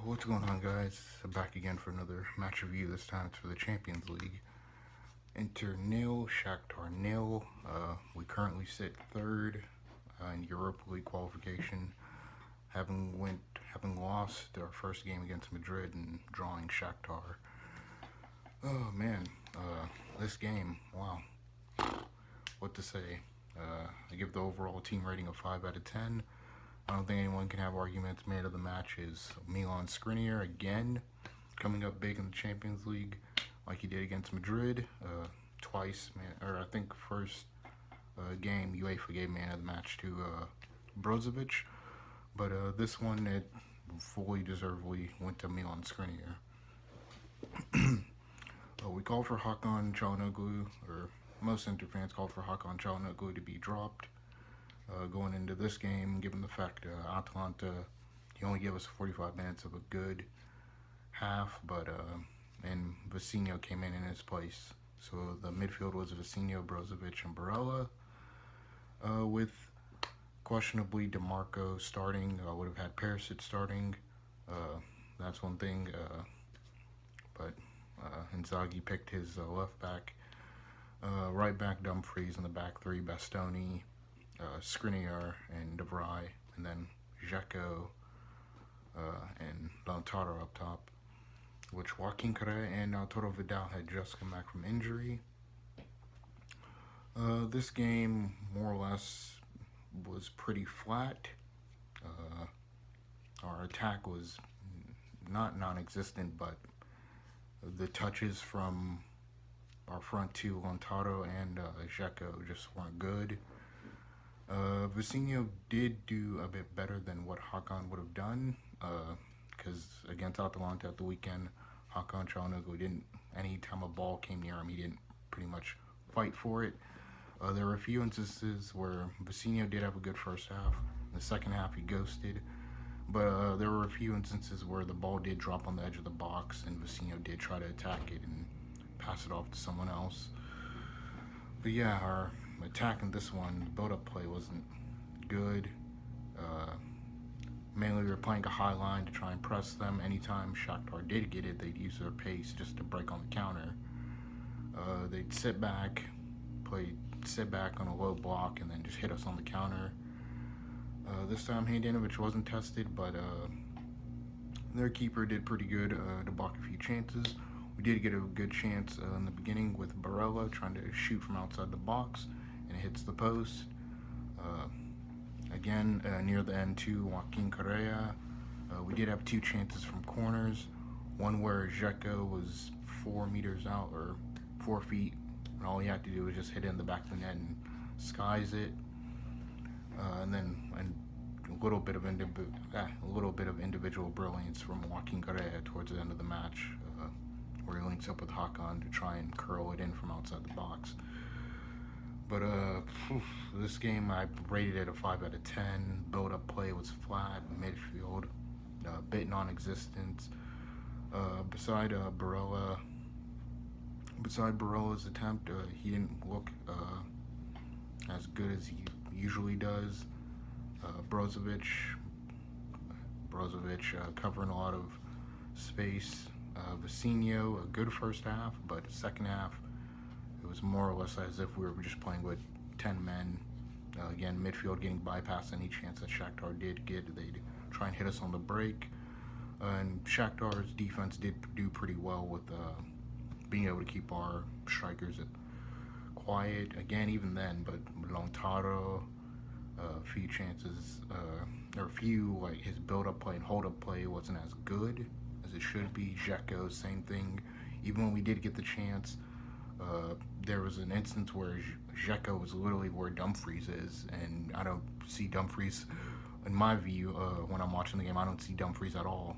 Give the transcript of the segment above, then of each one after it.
What's going on, guys? Back again for another match review. This time it's for the Champions League. Inter nil, Shakhtar nil. We currently sit third in Europa League qualification, having lost our first game against Madrid and drawing Shakhtar. Oh man, this game, wow. What to say? I give the overall team rating a 5 out of 10. I don't think anyone can have arguments. Man of the match is Milan Skriniar again, coming up big in the Champions League, like he did against Madrid twice. Or I think first game UEFA gave man of the match to Brozovic, but this one it fully deservedly went to Milan Skriniar. We called for Hakan Çalhanoğlu, or most Inter fans called for Hakan Çalhanoğlu to be dropped. Going into this game, given the fact Atalanta, he only gave us 45 minutes of a good half, but and Vecino came in his place. So the midfield was Vecino, Brozovic, and Barella. With questionably DeMarco starting, would have had Perisic starting. That's one thing, but Inzaghi picked his left back. Right back, Dumfries, in the back three, Bastoni, Skriniar, and De Vrij, and then Dzeko and Lautaro up top, which Joaquin Correa and Arturo Vidal had just come back from injury. This game, more or less, was pretty flat. Our attack was not non-existent, but the touches from our front two, Lautaro and Dzeko, just weren't good. Vecino did do a bit better than what Hakan would have done, because against Atalanta at the weekend, Hakan Çalhanoğlu didn't, anytime a ball came near him, he didn't pretty much fight for it. There were a few instances where Vecino did have a good first half. In the second half, he ghosted. But there were a few instances where the ball did drop on the edge of the box, and Vecino did try to attack it and pass it off to someone else. But yeah, our attack in this one, build-up play wasn't good. Mainly we were playing a high line to try and press them. Anytime Shakhtar did get it, they'd use their pace just to break on the counter. They'd sit back on a low block, and then just hit us on the counter. This time Handanovic wasn't tested, but their keeper did pretty good to block a few chances. We did get a good chance in the beginning with Barella trying to shoot from outside the box, and it hits the post. Again, near the end too, Joaquin Correa. We did have two chances from corners. One where Dzeko was 4 meters out, or 4 feet, and all he had to do was just hit it in the back of the net and skies it. And then a little bit of individual brilliance from Joaquin Correa towards the end of the match, where he links up with Hakan to try and curl it in from outside the box. But this game I rated it a 5 out of 10. Build-up play was flat. Midfield, a bit non-existent. Beside Barella's attempt, he didn't look as good as he usually does. Brozovic covering a lot of space. Vecino, a good first half, but second half, it was more or less as if we were just playing with 10 men. Again, midfield getting bypassed any chance that Shakhtar did get. They'd try and hit us on the break. And Shakhtar's defense did do pretty well with being able to keep our strikers quiet. Again, even then, but Lautaro, a few chances, or a few, like his build-up play and hold-up play wasn't as good as it should be. Dzeko, same thing. Even when we did get the chance, there was an instance where Dzeko was literally where Dumfries is, and I don't see Dumfries, in my view, when I'm watching the game, I don't see Dumfries at all.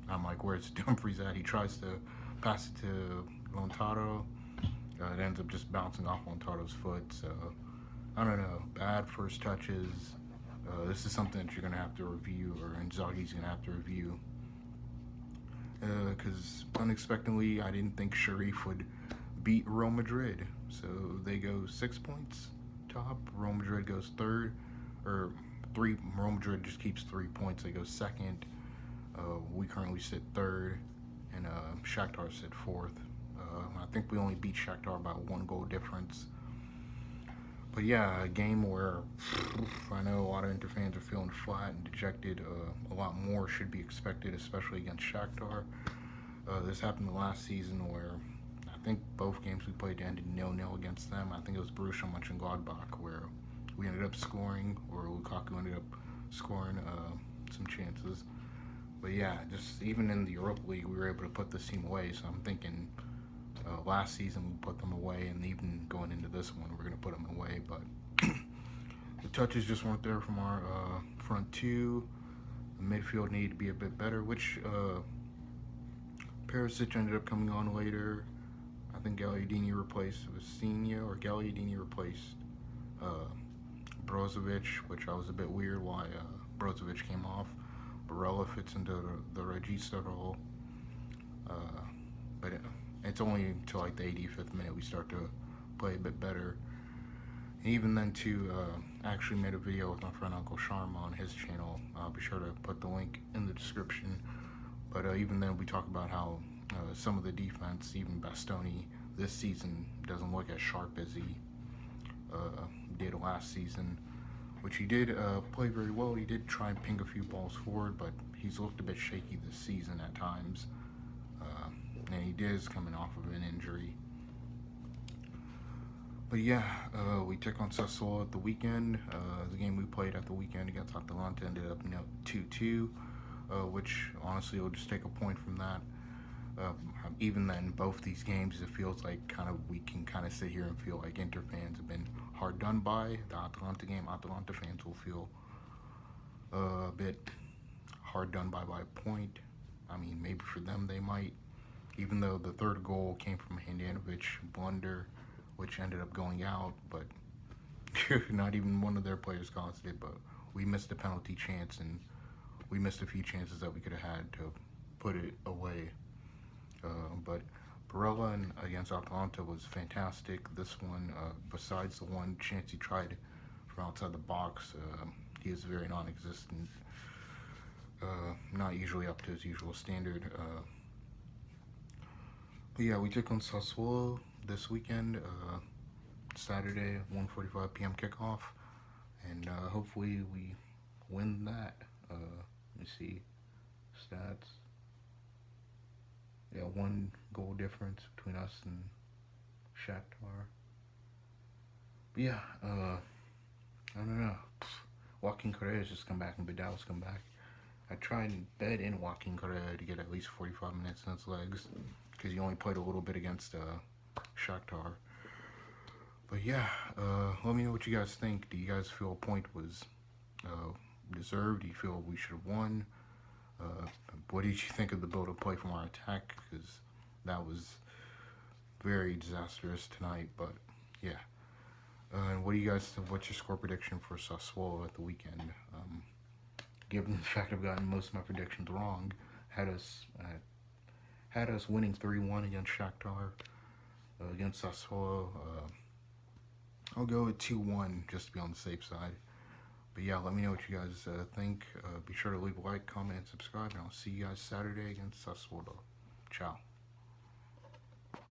I'm like, where's Dumfries at? He tries to pass it to Lautaro. It ends up just bouncing off Lautaro's foot, so I don't know. Bad first touches. This is something that you're going to have to review, or Inzaghi's going to have to review. Because unexpectedly, I didn't think Sharif would beat Real Madrid. So they go 6 points top. Real Madrid goes third, or 3. Real Madrid just keeps 3 points. They go second. We currently sit third, and Shakhtar sit fourth. I think we only beat Shakhtar by 1 goal difference. But yeah, a game where I know a lot of Inter fans are feeling flat and dejected. A lot more should be expected, especially against Shakhtar. This happened the last season where I think both games we played ended 0-0 against them. I think it was Borussia Mönchengladbach where we ended up scoring, or Lukaku ended up scoring some chances. But yeah, just even in the Europa League, we were able to put this team away. So I'm thinking last season we put them away, and even going into this one, we're going to put them away. But the touches just weren't there from our front two. The midfield needed to be a bit better, which Perisic ended up coming on later. I think Gagliardini replaced Vecino, or Gagliardini replaced Brozovic, which I was a bit weird why Brozovic came off. Barella fits into the Regista role. But it's only until like the 85th minute we start to play a bit better. And even then, too, actually made a video with my friend Uncle Sharma on his channel. I'll be sure to put the link in the description. But even then, we talk about how some of the defense, even Bastoni, this season doesn't look as sharp as he did last season, which he did play very well. He did try and ping a few balls forward, but he's looked a bit shaky this season at times. And he is coming off of an injury. But yeah, we took on Sassuolo at the weekend. The game we played at the weekend against Atalanta ended up 2-2, which honestly will just take a point from that. Even then, both these games, it feels like we can sit here and feel like Inter fans have been hard done by. The Atalanta game, Atalanta fans will feel a bit hard done by a point. I mean, maybe for them they might, even though the third goal came from a Handanovic blunder, which ended up going out, but not even one of their players caused it. But we missed a penalty chance, and we missed a few chances that we could have had to put it away. But Barella against Atalanta was fantastic. This one, besides the one chance he tried from outside the box, he is very non-existent. Not usually up to his usual standard. But yeah, we took on Sassuolo this weekend, Saturday, 1:45 p.m. kickoff, and hopefully we win that. Let me see, stats. Yeah, 1 goal difference between us and Shakhtar. But yeah, I don't know. Joaquin Correa's just come back and Vidal's come back. I tried and bet in Joaquin Correa to get at least 45 minutes in his legs, because he only played a little bit against Shakhtar. But yeah, let me know what you guys think. Do you guys feel a point was deserved? Do you feel we should have won? What did you think of the build-up play from our attack? Because that was very disastrous tonight. But yeah, and what do you guys? What's your score prediction for Sassuolo at the weekend? Given the fact I've gotten most of my predictions wrong, had us winning 3-1 against Shakhtar. Against Sassuolo, I'll go with 2-1 just to be on the safe side. But yeah, let me know what you guys think. Be sure to leave a like, comment, and subscribe, and I'll see you guys Saturday against Sassuolo. Ciao.